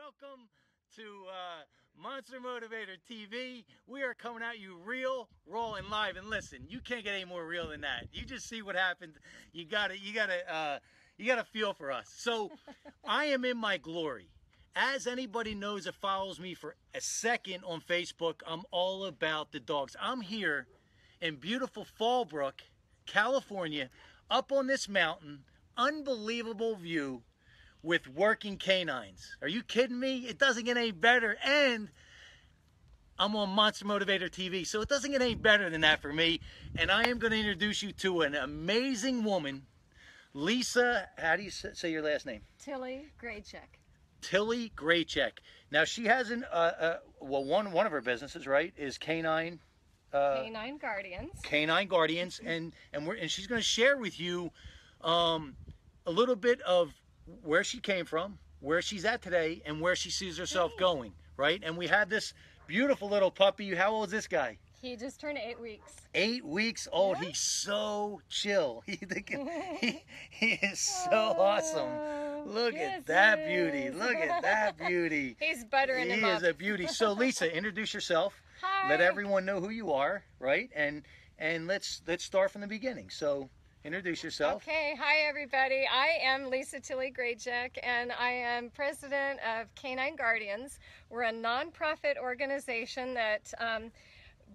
Welcome to Monster Motivator TV. We are coming at you real, raw, and live. And listen, you can't get any more real than that. You just see what happened. You gotta feel for us. So, I am in my glory. As anybody knows that follows me for a second on Facebook, I'm all about the dogs. I'm here in beautiful Fallbrook, California, up on this mountain, unbelievable view with working canines. Are you kidding me? It doesn't get any better. And I'm on Monster Motivator TV, so it doesn't get any better than that for me. And I am going to introduce you to an amazing woman, Leisa. How do you say your last name? Tilley Grajek. Tilley Grajek. Now she has one of her businesses, right, is Canine Guardians. Canine Guardians, and she's going to share with you a little bit of where she came from, where she's at today, and where she sees herself going, right? And we have this beautiful little puppy. How old is this guy? He just turned 8 weeks. 8 weeks old. Yeah. He's so chill. He is so awesome. Look at that beauty. Look at that beauty. He's buttering him up. He is a beauty. So Leisa, introduce yourself. Hi. Let everyone know who you are, right? And let's start from the beginning. So introduce yourself. Okay, hi everybody. I am Leisa Tilley Grajek, and I am president of Canine Guardians. We're a nonprofit organization that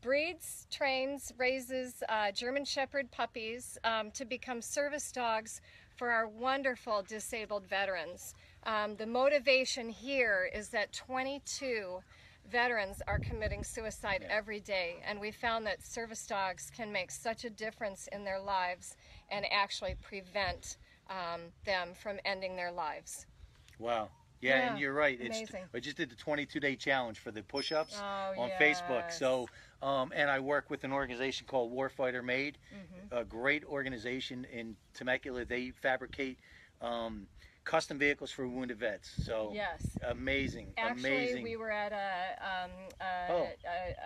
breeds, trains, raises German Shepherd puppies to become service dogs for our wonderful disabled veterans. The motivation here is that 22 veterans are committing suicide every day, and we found that service dogs can make such a difference in their lives and actually prevent them from ending their lives. Wow. Yeah, and you're right. Amazing. I just did the 22-day challenge for the push-ups on yes. Facebook. So, and I work with an organization called Warfighter Made, a great organization in Temecula. They fabricate custom vehicles for wounded vets. So yes, amazing. Actually, we were at a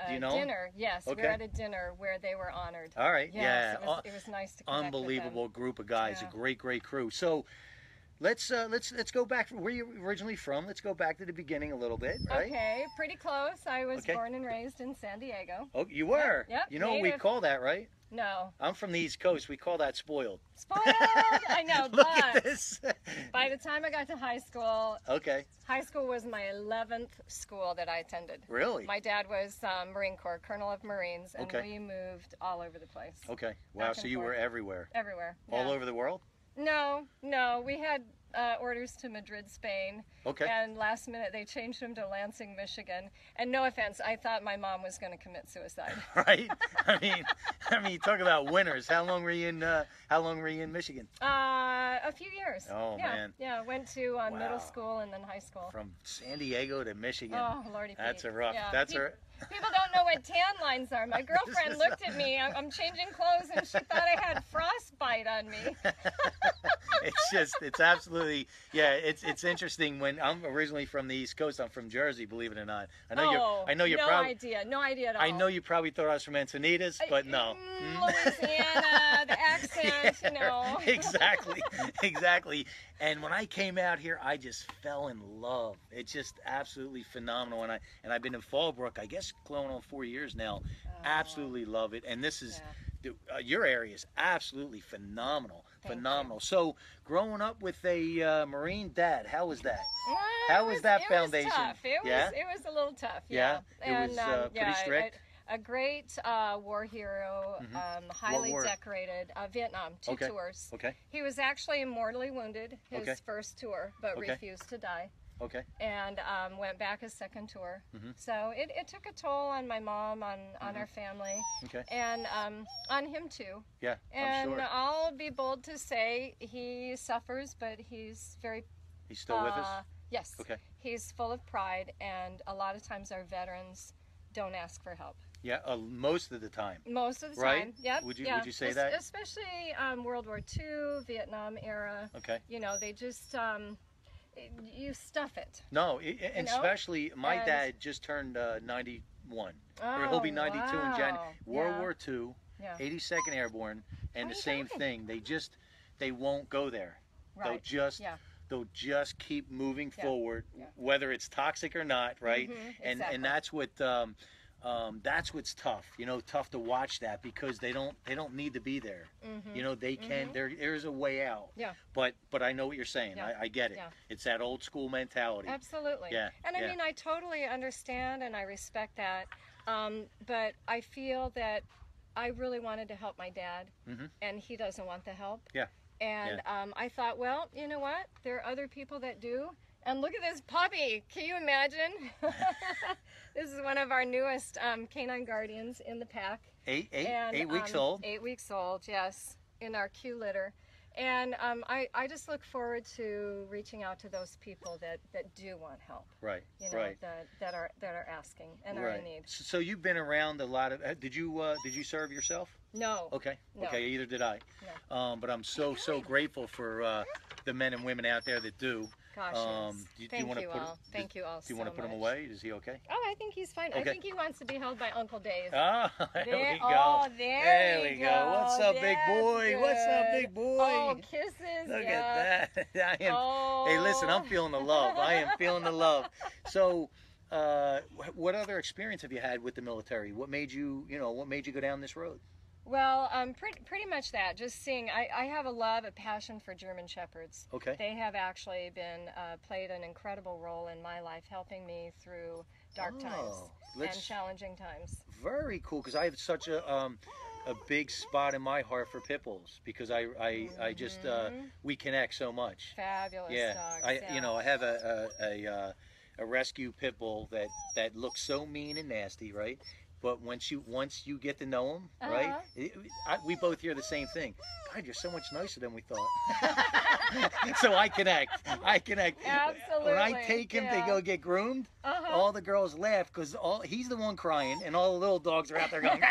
dinner. Yes, we were at a dinner where they were honored. All right. Yes, yeah, it was nice to connect unbelievable with them. Group of guys. Yeah. A great crew. So let's go back. Where you originally from? Let's go back to the beginning a little bit. Right? Okay, pretty close. I was born and raised in San Diego. Oh, you were. Yep. You know what we call that, right? No. I'm from the East Coast. We call that spoiled. Spoiled? I know, Look at this. By the time I got to high school, high school was my 11th school that I attended. Really? My dad was Marine Corps, Colonel of Marines, and we moved all over the place. Okay. Wow, so you were everywhere? Everywhere. All over the world? No. We had orders to Madrid, Spain. Okay. And last minute they changed them to Lansing, Michigan. And no offense, I thought my mom was going to commit suicide. Right. I mean, talk about winners. How long were you in Michigan? A few years. Oh man. Yeah, went to middle school and then high school. From San Diego to Michigan. Oh, Lordy. That's a rough. Yeah. That's People don't know what tan lines are. My girlfriend looked at me. I'm changing clothes, and she thought I had frostbite on me. It's absolutely, yeah. It's interesting. When I'm originally from the East Coast, I'm from Jersey. Believe it or not. I know you're probably no idea at all. I know you probably thought I was from Encinitas, but no. Louisiana, the accent, you know. Exactly. And when I came out here, I just fell in love. It's just absolutely phenomenal. And I've been in Fallbrook, I guess, going on 4 years now. Absolutely love it. And this is your area is absolutely phenomenal. Phenomenal. So growing up with a Marine dad, how was that? How was that foundation? It was tough. It was a little tough. Yeah. It was pretty strict. A great war hero, highly decorated. Vietnam, 2 tours. Okay. He was actually mortally wounded his first tour, but refused to die. Okay. And went back his second tour. So it took a toll on my mom, on our family, and on him too. Yeah, and I'm sure. I'll be bold to say he suffers, but he's very... He's still with us? Yes. Okay. He's full of pride, and a lot of times our veterans don't ask for help. Yeah, most of the time. Most of the right? time, yep. Would you say that? Especially World War II, Vietnam era. Okay. You know, they just... you stuff it. No, especially my dad just turned 91. Oh, he'll be 92 in January. World War II, 82nd Airborne, and the same thing. They won't go there. Right. They'll just they'll just keep moving Yeah. forward, Yeah. whether it's toxic or not, right? Exactly. And that's what's tough, you know, tough to watch that, because they don't need to be there. You know, they can. There's a way out. Yeah. But I know what you're saying. Yeah. I get it. Yeah. It's that old school mentality. Absolutely. Yeah. And I mean, I totally understand and I respect that. But I feel that I really wanted to help my dad, and he doesn't want the help. Yeah. And I thought, well, you know what? There are other people that do. And look at this puppy. Can you imagine? This is one of our newest canine guardians in the pack. 8 weeks old. 8 weeks old, yes, in our Q litter. And I just look forward to reaching out to those people that do want help. Right. You know, right. that are asking and are in need. So you've been around a lot of. Did you serve yourself? No. Okay. No. Okay. Either did I. No. But I'm so grateful for the men and women out there that do. Gosh, yes. Thank you all. Do you want to put him away? Is he okay? Oh, I think he's fine. Okay. I think he wants to be held by Uncle Dave. Oh, there we go. Oh, there we go. What's up, big boy? Good. What's up, big boy? Oh, kisses. Look yeah. at that. Oh. Hey, listen, I'm feeling the love. I am feeling the love. So, what other experience have you had with the military? What made you go down this road? Well, pretty much that. Just seeing, I have a passion for German Shepherds. Okay. They have actually played an incredible role in my life, helping me through dark times and challenging times. Very cool, because I have such a big spot in my heart for pit bulls, because I just we connect so much. Fabulous dogs. I have a rescue pit bull that looks so mean and nasty, right? But once you get to know them, right? We both hear the same thing. God, you're so much nicer than we thought. So I connect. Absolutely. When I take him to go get groomed, all the girls laugh, because he's the one crying, and all the little dogs are out there going.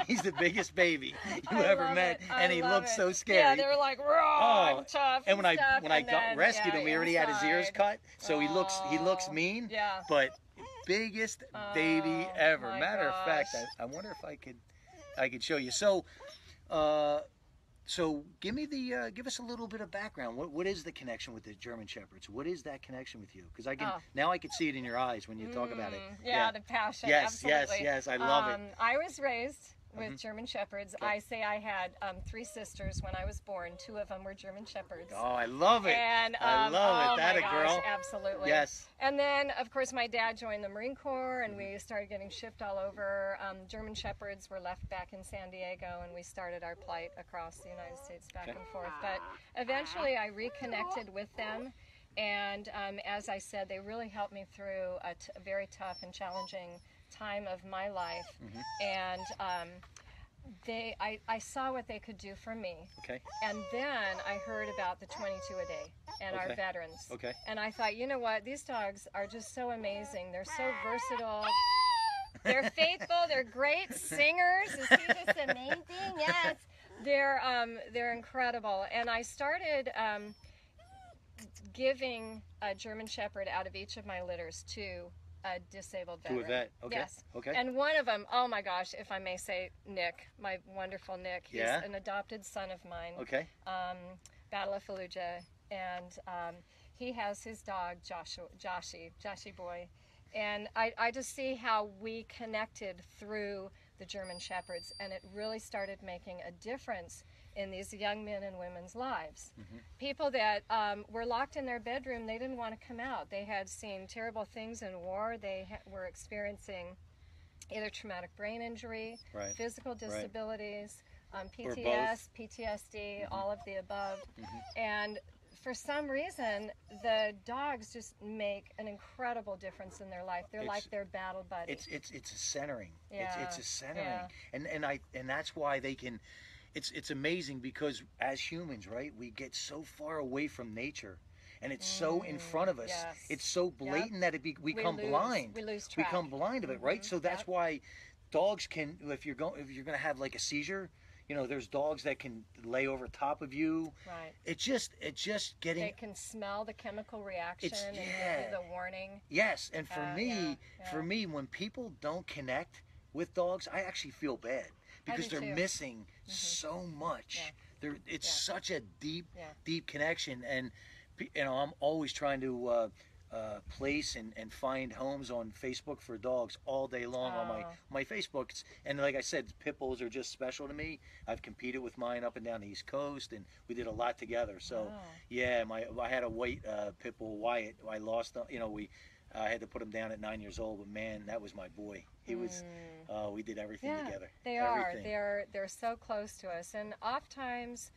He's the biggest baby you ever met, and he looks so scary. Yeah, they were like raw and tough. And when I got rescued him, he already had his ears cut, so he looks mean. Yeah. But biggest baby ever. My Matter of fact, I wonder if I could show you. So, give us a little bit of background. What is the connection with the German Shepherds? What is that connection with you? Because now I can see it in your eyes when you talk about it. Yeah, the passion. Yes, absolutely. yes, I love it. I was raised with German Shepherds. Okay. I say I had 3 sisters when I was born. 2 of them were German Shepherds. Oh, I love it. And I love it. That my a girl. Gosh, absolutely. Yes. And then, of course, my dad joined the Marine Corps, and we started getting shipped all over. German Shepherds were left back in San Diego, and we started our plight across the United States back and forth. But eventually, I reconnected with them. And as I said, they really helped me through a very tough and challenging time of my life. And I saw what they could do for me. Okay. And then I heard about the 22 a day and our veterans. Okay. And I thought, you know what? These dogs are just so amazing. They're so versatile. They're faithful. They're great singers. Is he just amazing? Yes. They're incredible. And I started giving a German Shepherd out of each of my litters to a disabled veteran. To a vet, okay. Yes. Okay. And one of them, oh my gosh, if I may say, Nick, my wonderful Nick, he's an adopted son of mine. Okay. Battle of Fallujah, and he has his dog, Joshy boy. And I just see how we connected through the German Shepherds, and it really started making a difference in these young men and women's lives. People that were locked in their bedroom, they didn't want to come out. They had seen terrible things in war. They were experiencing either traumatic brain injury, physical disabilities, PTSD, all of the above. And for some reason, the dogs just make an incredible difference in their life. They're like their battle buddy. It's a centering. Yeah. It's a centering. And that's why they can. It's amazing, because as humans, right, we get so far away from nature, and it's so in front of us. Yes. It's so blatant that we become blind. We lose track. We become blind of it, right? So that's why dogs can, if you're going to have like a seizure, you know, there's dogs that can lay over top of you. Right. It's just getting. They can smell the chemical reaction and give you the warning. Yes, and for me, when people don't connect with dogs, I actually feel bad, because they're missing so much. It's such a deep connection. And you know, I'm always trying to place and find homes on Facebook for dogs all day long on my Facebooks. And like I said, pit bulls are just special to me. I've competed with mine up and down the East Coast, and we did a lot together. So yeah, I had a white pit bull, Wyatt. I lost him. You know, I had to put him down at 9 years old, but man, that was my boy. He was. We did everything together. They everything. are. They're so close to us, and oftentimes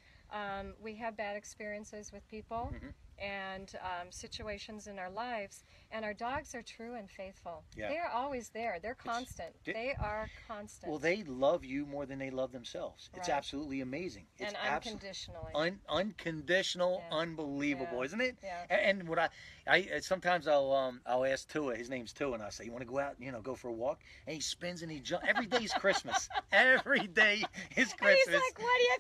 we have bad experiences with people. And situations in our lives, and our dogs are true and faithful. They are always there. They're constant. They are constant. Well, they love you more than they love themselves. It's absolutely amazing. It's and unconditionally. Unconditional, unbelievable, isn't it? Yeah. And what I sometimes I'll ask Tua. His name's Tua, and I say, "You want to go out? You know, go for a walk?" And he spins and he jumps. Every day's Christmas. Every day is Christmas. And he's like, "What do you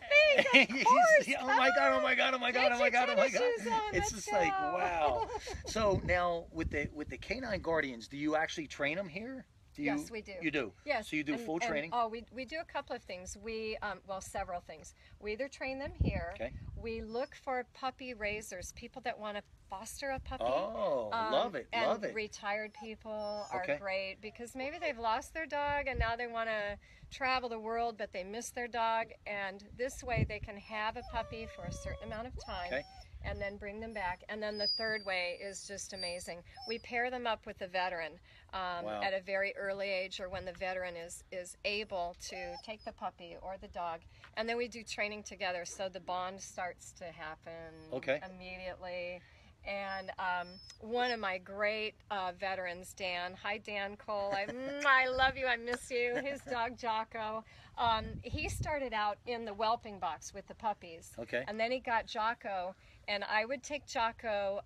think?" Of course. Oh my God! Oh my God! Oh my God! Oh my God! Oh my God! It's just like, go. wow. So now with the canine guardians, do you actually train them here? Yes, we do. You do? Yes. So you do full training? We do a couple of things. We, well, several things. We either train them here. Okay. We look for puppy raisers, people that want to foster a puppy. Oh, love it, love it. And retired people are great because maybe they've lost their dog and now they want to travel the world, but they miss their dog. And this way they can have a puppy for a certain amount of time. And then bring them back. And then the third way is just amazing. We pair them up with the veteran at a very early age, or when the veteran is able to take the puppy or the dog. And then we do training together, so the bond starts to happen immediately. And one of my great veterans, Dan. Hi, Dan Cole. I love you. I miss you. His dog, Jocko. He started out in the whelping box with the puppies. And then he got Jocko. And I would take Jocko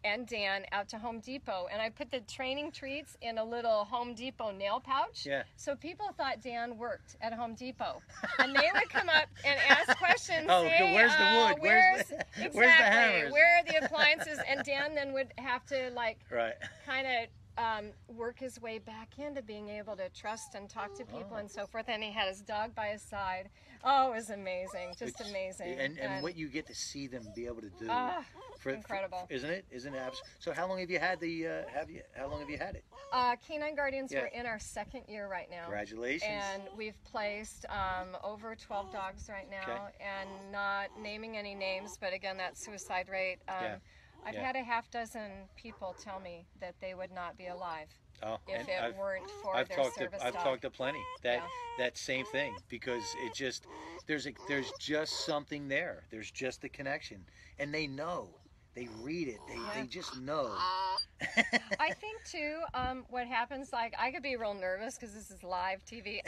and Dan out to Home Depot, and I put the training treats in a little Home Depot nail pouch. So people thought Dan worked at Home Depot, and they would come up and ask questions. Say, where's the wood? Where's the hammers? Where are the appliances? And Dan then would have to kind of work his way back into being able to trust and talk to people and so forth. And he had his dog by his side. Oh, it was amazing, just amazing. And what you get to see them be able to do. Incredible. Isn't it? So how long have you had how long have you had it? Canine Guardians, we're in our second year right now. Congratulations. And we've placed over 12 dogs right now, and not naming any names, but again, that suicide rate. I've had a half dozen people tell me that they would not be alive if it weren't for their service dog. I've talked to plenty that same thing, because it just there's just something there. There's just a connection, and they know. They read it. They just know. I think too, what happens, like, I could be real nervous because this is live TV.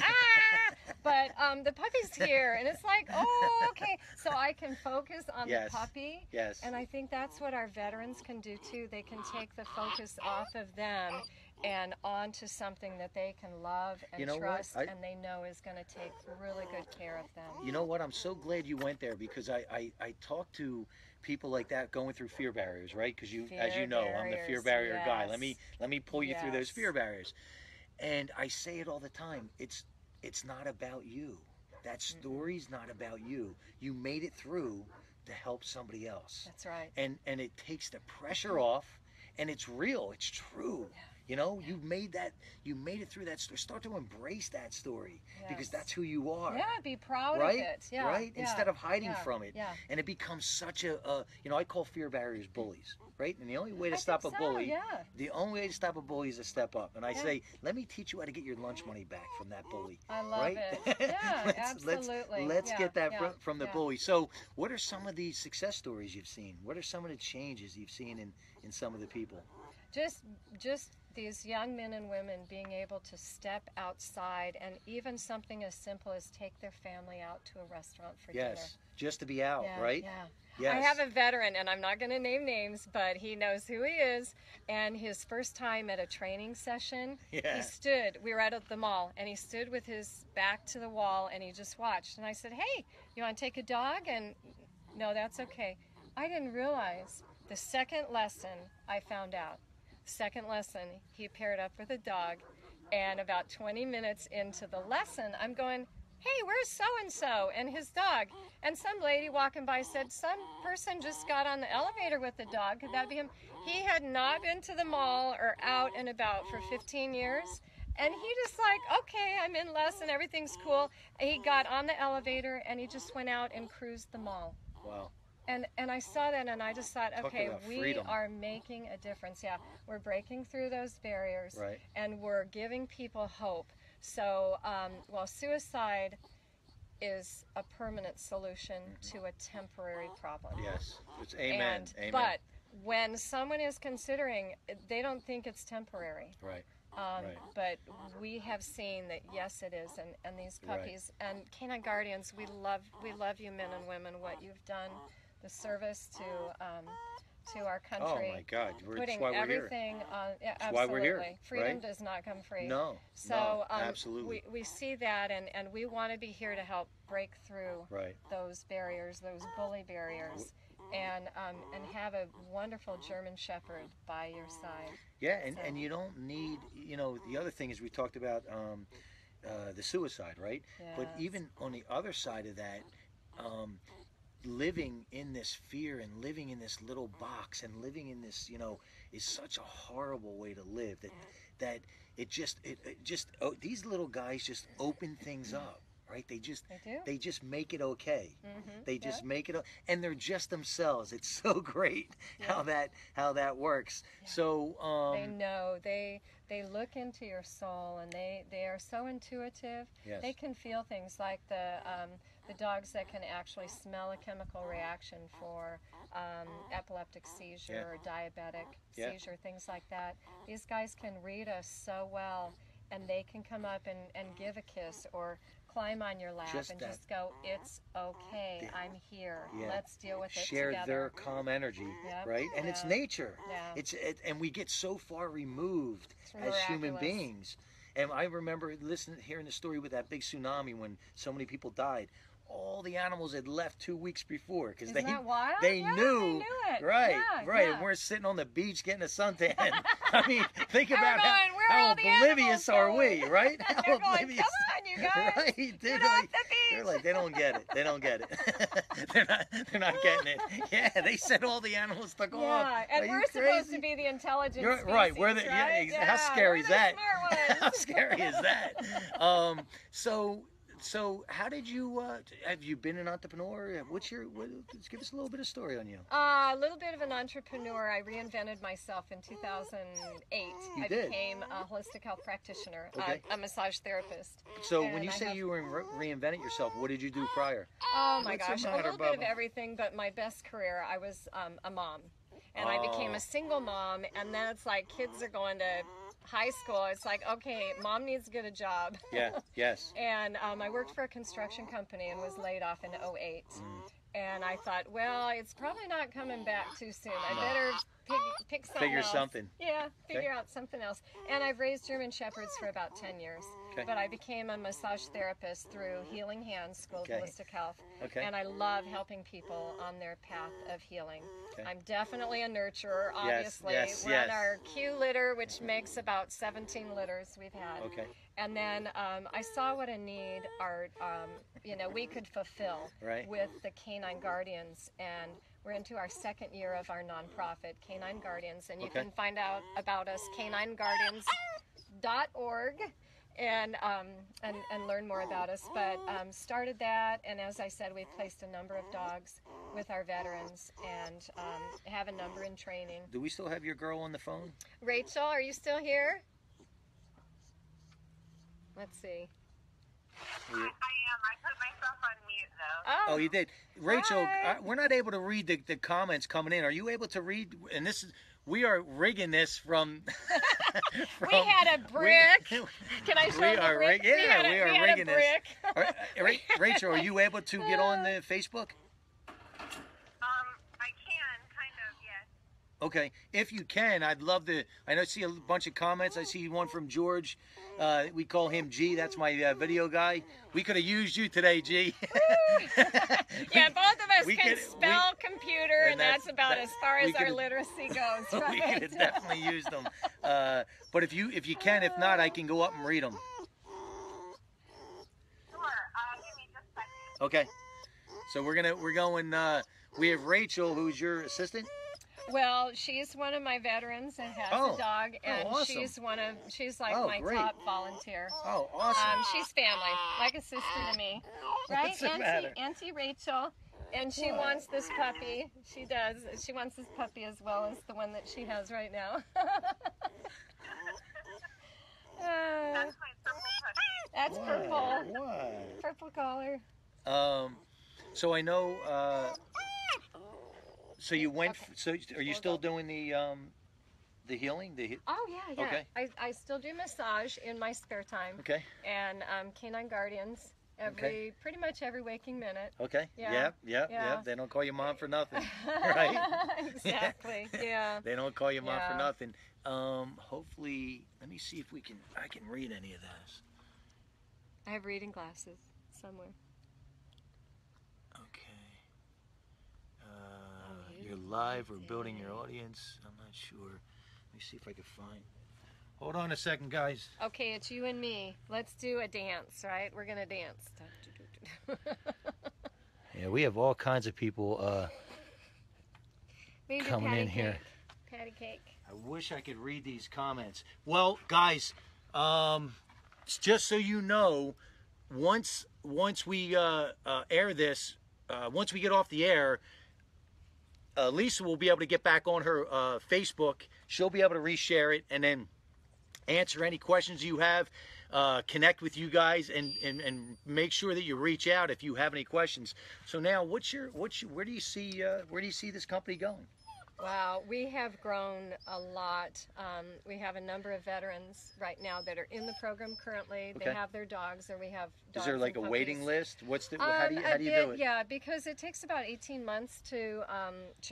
But the puppy's here, and it's like, oh, okay. So I can focus on the puppy. And I think that's what our veterans can do too. They can take the focus off of them and onto something that they can love and trust, and they know is going to take really good care of them. You know what? I'm so glad you went there, because I talked to people like that going through fear barriers, right? Because as you know, I'm the fear barrier guy. Let me pull you through those fear barriers. And I say it all the time. It's not about you. That story's not about you. You made it through to help somebody else. That's right. And it takes the pressure off, and it's real. It's true. You know, you made it through that story. Start to embrace that story, because that's who you are. Yeah, be proud of it. Yeah, right? Instead of hiding from it. And it becomes such a, I call fear barriers bullies, right? And the only way to stop a bully, the only way to stop a bully is to step up. And I say, let me teach you how to get your lunch money back from that bully. I love it. Yeah, absolutely. Let's get that from the bully. So what are some of these success stories you've seen? What are some of the changes you've seen in some of the people? Just these young men and women being able to step outside, and even something as simple as take their family out to a restaurant for dinner. Just to be out, right? I have a veteran, and I'm not going to name names, but he knows who he is. And his first time at a training session, he stood, we were at the mall, and he stood with his back to the wall, and he just watched. And I said, hey, you want to take a dog? And no, that's okay. I didn't realize the second lesson I found out. Second lesson, he paired up with a dog, and about 20 minutes into the lesson, I'm going, hey, where's so-and-so and his dog? And some lady walking by said, some person just got on the elevator with the dog. Could that be him? He had not been to the mall or out and about for 15 years. And he just like, okay, I'm in less and everything's cool. He got on the elevator and he just went out and cruised the mall. Wow. And I saw that and I just thought, okay, we freedom. are making a difference. Yeah, we're breaking through those barriers, right, and we're giving people hope. So, while suicide is a permanent solution to a temporary problem. Yes, it's amen. Amen. But when someone is considering, they don't think it's temporary. Right. But we have seen that yes, it is, and these puppies and canine guardians, we love you, men and women, what you've done, the service to our country. Oh my God, putting that's why we're everything here. on. Yeah, that's absolutely. Why we're here. Freedom does not come free. No. So no, absolutely. we see that, and we want to be here to help break through those barriers, those bully barriers. And have a wonderful German Shepherd by your side. Yeah, and you don't need, you know, the other thing is we talked about the suicide, right? Yes. But even on the other side of that, living in this fear and living in this little box and living in this, you know, is such a horrible way to live that it just these little guys just open things up. Right? They just make it okay. They just make it, and they're just themselves. It's so great how that works. Yeah. So they know, they look into your soul, and they are so intuitive. Yes. They can feel things like the dogs that can actually smell a chemical reaction for epileptic seizure or diabetic seizure, things like that. These guys can read us so well, and they can come up and give a kiss or climb on your lap just go, it's okay, I'm here, let's deal with it together. Share their calm energy, right? And it's nature. And we get so far removed as human beings. And I remember hearing the story with that big tsunami when so many people died. All the animals had left 2 weeks before because they knew it. Right. And we're sitting on the beach getting a suntan. I mean, think about how oblivious are we, right? How oblivious. Come on, you guys. Right. They're like, they don't get it. They don't get it. they're not getting it. Yeah, they said all the animals took off. Yeah, and we're supposed to be the intelligent species, right. We're the how scary is that? Smart ones. How scary is that? So how did you, have you been an entrepreneur? Let's give us a little bit of story on you. A little bit of an entrepreneur. I reinvented myself in 2008. I became a holistic health practitioner, a massage therapist. So when you say you were reinventing yourself, what did you do prior? Oh my gosh, a little bit of everything, but my best career, I was a mom. And I became a single mom, and then it's like kids are going to high school. It's like, okay, mom needs to get a job. Yes. And I worked for a construction company and was laid off in 2008. And I thought, well, it's probably not coming back too soon. I better pick something else. Something. Yeah, figure out something else. And I've raised German Shepherds for about 10 years. But I became a massage therapist through Healing Hands School of Holistic Health. And I love helping people on their path of healing. I'm definitely a nurturer, obviously. We're on our Q litter, which makes about 17 litters we've had. And then I saw what a need we could fulfill with the Canine Guardians, and we're into our second year of our nonprofit, Canine Guardians, and you can find out about us, canineguardians.org, and learn more about us. But started that, and as I said, we placed a number of dogs with our veterans, and have a number in training. Do we still have your girl on the phone? Rachel, are you still here? Let's see. I am. I put myself on mute, though. Oh, you did. Rachel, we're not able to read the comments coming in. Are you able to read? And we are rigging this from... we had a brick. Can I show the brick? We are rigging this. Rachel, are you able to get on the Facebook? I can, kind of, yes. Okay, if you can, I'd love to. I see a bunch of comments. I see one from George. We call him G. That's my video guy. We could have used you today, G. Yeah, both of us can spell computer, and that's about as far as our literacy goes. Right? We could have definitely used them. But if you can, if not, I can go up and read them. Sure. Give me just a second. Okay. So we're going. We have Rachel, who's your assistant. Well, she's one of my veterans and has a dog, and awesome. she's like my great. top volunteer. Oh, awesome. She's family, like a sister to me, right? What's the matter? Auntie Rachel, and she wants this puppy. She does. She wants this puppy as well as the one that she has right now. That's my purple puppy. That's purple. What? Purple collar. So I know. So you went. So are you still doing the healing? Oh yeah, yeah. Okay. I still do massage in my spare time. Okay. And canine guardians pretty much every waking minute. Okay. Yeah. Yep. They don't call you mom for nothing, right? Exactly. Yeah. They don't call you mom for Yeah. nothing. Hopefully, let me see if I can read any of this. I have reading glasses somewhere. Okay. You're live or building your audience. I'm not sure. Let me see if I can find. Hold on a second, guys. Okay, it's you and me. Let's do a dance, right? We're gonna dance. Yeah, we have all kinds of people We can do coming patty in here. cake. Patty cake. I wish I could read these comments. Well, guys, just so you know, once we air this, once we get off the air, Leisa will be able to get back on her Facebook. She'll be able to reshare it and then answer any questions you have, connect with you guys, and make sure that you reach out if you have any questions. So now, where do you see this company going? Wow, we have grown a lot. We have a number of veterans right now that are in the program currently. Okay. They have their dogs, or we have dogs. Is there like a and waiting puppies. list? How do you do it? Yeah, because it takes about 18 months to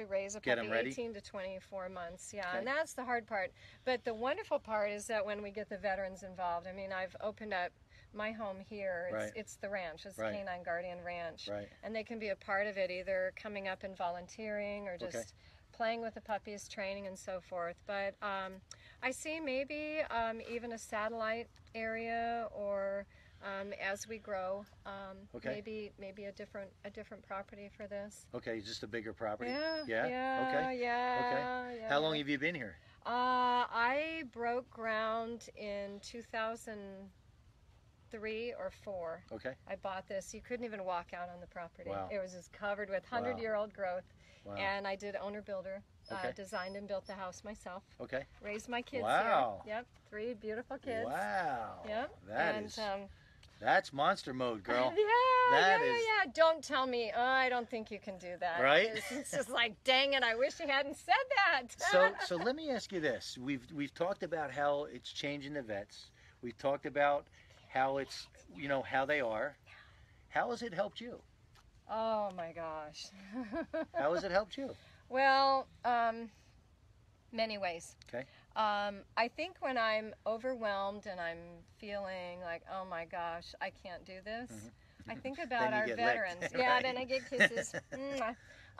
raise a Get puppy. 'em ready? 18 to 24 months. Yeah, Okay. and that's the hard part. But the wonderful part is that when we get the veterans involved, I mean, I've opened up my home here. Right. It's the ranch. It's the Right. Canine Guardian Ranch. Right. And they can be a part of it, either coming up and volunteering or just Okay. playing with the puppies, training, and so forth. But I see maybe even a satellite area, or as we grow, Okay. maybe a different property for this. Okay, just a bigger property. Yeah. Yeah. Okay. Yeah. How long have you been here? I broke ground in 2003 or 4. Okay. I bought this. You couldn't even walk out on the property. Wow. It was just covered with 100-year-old growth. Wow. And I did owner-builder, Okay. designed and built the house myself. Okay. Raised my kids Wow. here. Yep, 3 beautiful kids. Wow. Yep. That's monster mode, girl. Yeah. Don't tell me. I don't think you can do that. Right? It's just like, dang it, I wish you hadn't said that. So let me ask you this. We've talked about how it's changing the vets. We've talked about how it's, how they are. How has it helped you? Oh my gosh. How has it helped you? Well, many ways. Okay. I think when I'm overwhelmed and I'm feeling like, oh my gosh, I can't do this, I think about Then you our get veterans. licked, Yeah, right? then I get kisses.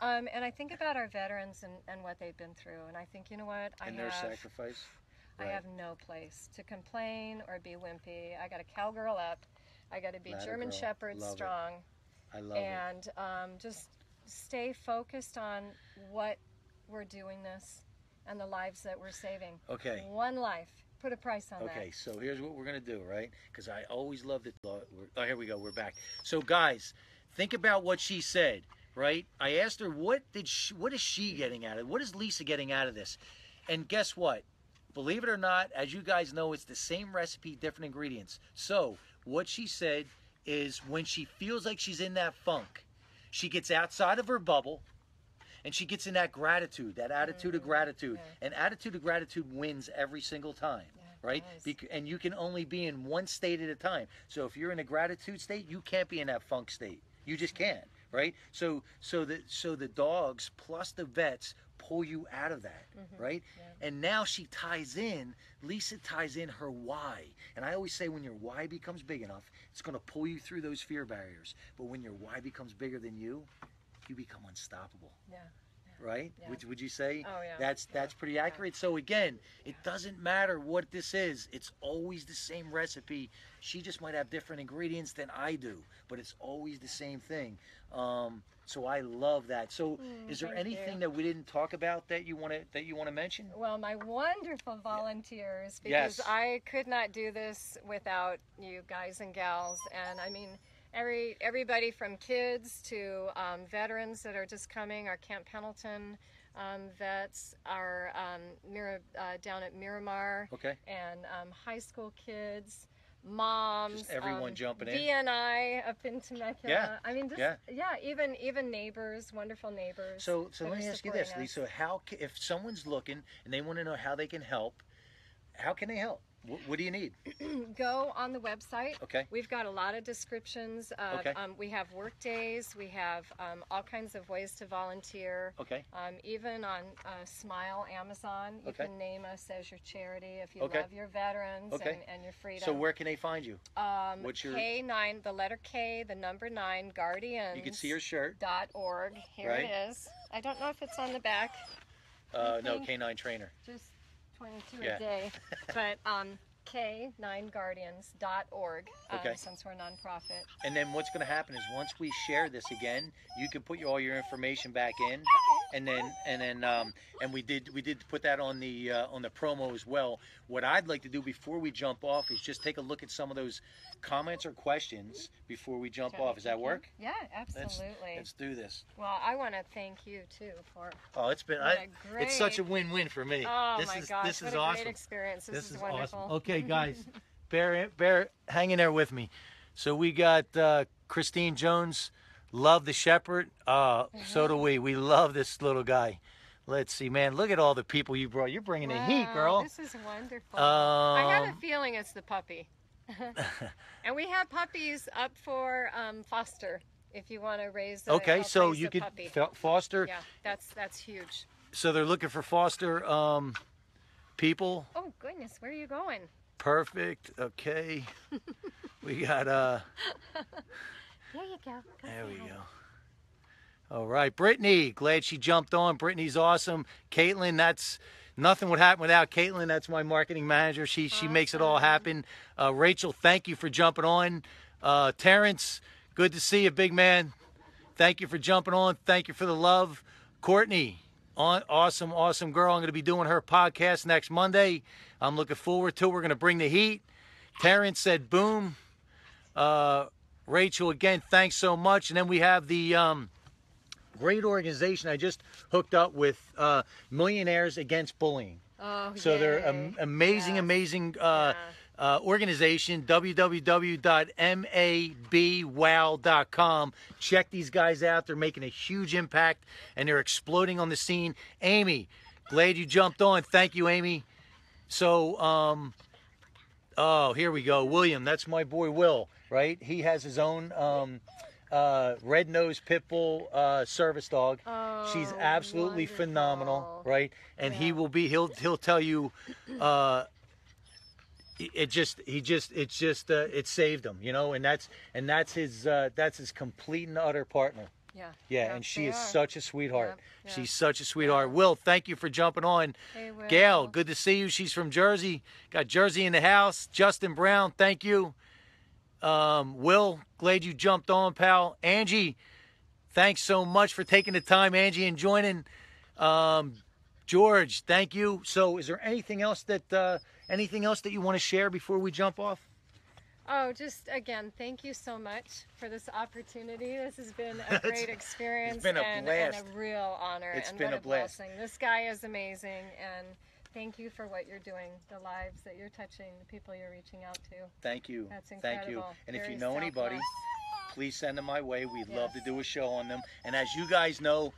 And I think about our veterans and what they've been through. And I think, you know what? And their sacrifice. I have no place to complain or be wimpy. I got a cowgirl up. I got to be Ladder German girl. Shepherd Love it. strong. I love it. And just stay focused on what we're doing this and the lives that we're saving. Okay. One life. Put a price on that. Okay, so here's what we're going to do, right? Because I always love the thought. Oh, here we go. We're back. So, guys, think about what she said, right? I asked her, what is she getting out of it? What is Leisa getting out of this? And guess what? Believe it or not, as you guys know, it's the same recipe, different ingredients. So, what she said is when she feels like she's in that funk, she gets outside of her bubble, and she gets in that gratitude, that attitude of gratitude. Yeah. And attitude of gratitude wins every single time, right? And you can only be in one state at a time. So if you're in a gratitude state, you can't be in that funk state. You just can't, right? So the dogs plus the vets pull you out of that, right? Yeah. And now she ties in, Leisa ties in her why. And I always say when your why becomes big enough, it's going to pull you through those fear barriers. But when your why becomes bigger than you become unstoppable. Yeah. right? Yeah. Would you say? Oh, yeah. That's pretty accurate. So again, it doesn't matter what this is. It's always the same recipe. She just might have different ingredients than I do, but it's always the same thing. So I love that. So is there thank anything you. that we didn't talk about that you want to mention? Well, my wonderful volunteers, Yes. because I could not do this without you guys and gals. And I mean, everybody from kids to veterans that are just coming, our Camp Pendleton vets, our down at Miramar, Okay. and high school kids, moms, Just everyone jumping in. DNI up in Temecula. Yeah. I mean, just, Yeah. even neighbors, wonderful neighbors. So that let are me ask you this, supporting us. Lisa. If someone's looking and they want to know how they can help, how can they help? What do you need? Go on the website. Okay. We've got a lot of descriptions of, Okay. We have work days, we have all kinds of ways to volunteer. Okay. Even on Smile Amazon, you Okay. can name us as your charity if you Okay. love your veterans Okay. and your freedom. So where can they find you? What's your? K9, the letter K, the number 9, Guardians. You can see your shirt. .org. Here Right. it is. I don't know if it's on the back. No, K9 trainer. Just 22 Yeah. a day. But K9guardians.org, Okay. since we're a nonprofit. And then what's going to happen is once we share this again, you can put all your information back in, and we did put that on the promo as well. What I'd like to do before we jump off is just take a look at some of those comments or questions before we jump off. Does that work? Yeah, absolutely. Let's do this. Well, I want to thank you too for. Oh, it's been What a it's such a great- win-win for me. Oh this my is gosh, this what is a awesome. great experience. This is awesome. wonderful. Okay, guys, bear hang in there with me. So we got Christine Jones, love the shepherd. So do we. We love this little guy. Let's see, man. Look at all the people you brought. You're bringing the heat, girl. This is wonderful. I have a feeling it's the puppy. And we have puppies up for foster if you want to raise a Okay, so raise you a could puppy. foster. Yeah, that's huge. So they're looking for foster people. Oh goodness, where are you going? Perfect. Okay. We got There you go. there we go. All right, Brittany, glad she jumped on. Brittany's awesome. Caitlin, that's nothing would happen without Caitlin. That's my marketing manager. She makes it all happen. Rachel, thank you for jumping on. Terrence, good to see you, big man. Thank you for jumping on. Thank you for the love. Courtney, awesome girl. I'm going to be doing her podcast next Monday. I'm looking forward to it. We're going to bring the heat. Terrence said boom. Rachel, again, thanks so much. And then we have the great organization I just hooked up with, Millionaires Against Bullying. Oh, So they're yay. amazing organization, www.mabwow.com. Check these guys out. They're making a huge impact, and they're exploding on the scene. Amy, glad you jumped on. Thank you, Amy. So, oh, here we go. William, that's my boy Will, right? He has his own red-nosed pit bull service dog. She's absolutely wonderful. phenomenal, right? And he'll tell you it saved him, you know, and that's his complete and utter partner. Yeah, and she is such a sweetheart. Yeah. She's such a sweetheart. Will, thank you for jumping on. Hey, Will. Gail, good to see you. She's from Jersey. Got Jersey in the house. Justin Brown, thank you. Will, glad you jumped on, pal. Angie, thanks so much for taking the time, Angie, and joining. George, thank you. So is there anything else that you want to share before we jump off? Oh, just again, thank you so much for this opportunity. This has been a great experience. It's been a and blast. a real honor. It's and been what a blast. Blessing. This guy is amazing, and thank you for what you're doing, the lives that you're touching, the people you're reaching out to. Thank you. That's incredible. Thank you. And if Very you know anybody, selfless. please send them my way. We'd love to do a show on them. And as you guys know,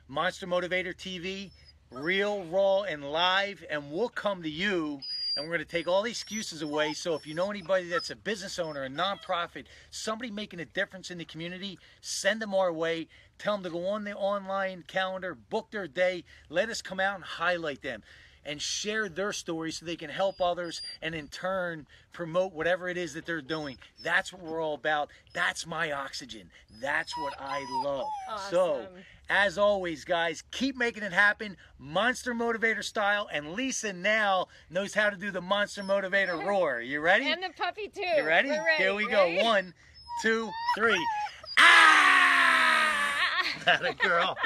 Monster Motivator TV, real, raw, and live, and we'll come to you. And we're going to take all the excuses away. So if you know anybody that's a business owner, a nonprofit, somebody making a difference in the community, send them our way. Tell them to go on the online calendar, book their day. Let us come out and highlight them. and share their stories so they can help others and in turn promote whatever it is that they're doing. That's what we're all about. That's my oxygen. That's what I love. Awesome. So, as always, guys, keep making it happen, Monster Motivator style, and Leisa now knows how to do the Monster Motivator roar. You ready? And the puppy too. You ready? We're ready. Here we Ready? go. 1, 2, 3. Ah! That a girl.